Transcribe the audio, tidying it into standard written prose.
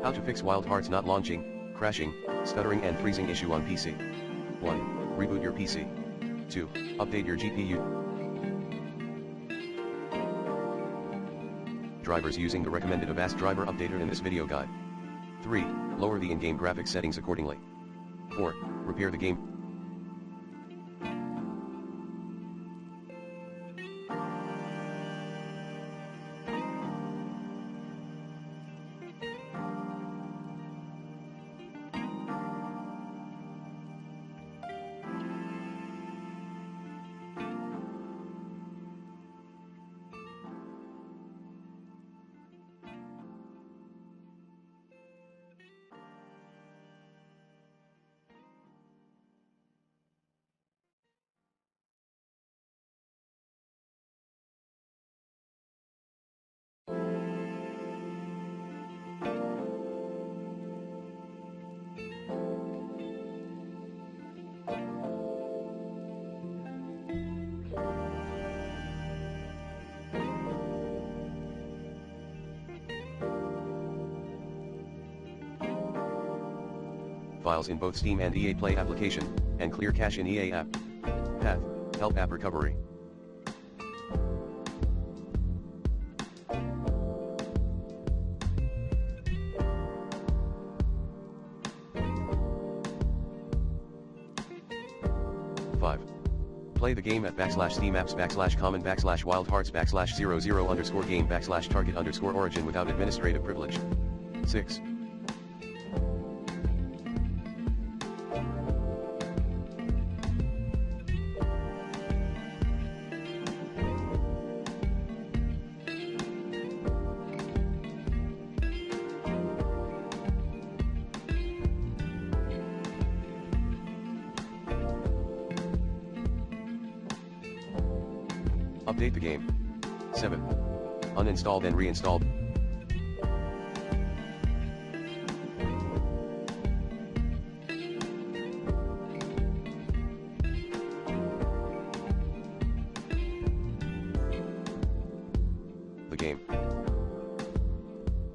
How to fix Wild Hearts not launching, crashing, stuttering and freezing issue on PC. 1. Reboot your PC. 2. Update your GPU drivers using the recommended Avast driver updater in this video guide. 3. Lower the in-game graphics settings accordingly. 4. Repair the game. Files in both Steam and EA Play application, and clear cache in EA app. Path, help app recovery. Play the game at /steamapps/common/wildhearts/00_game/target_origin without administrative privilege. 6. Update the game. 7. Uninstall then reinstall.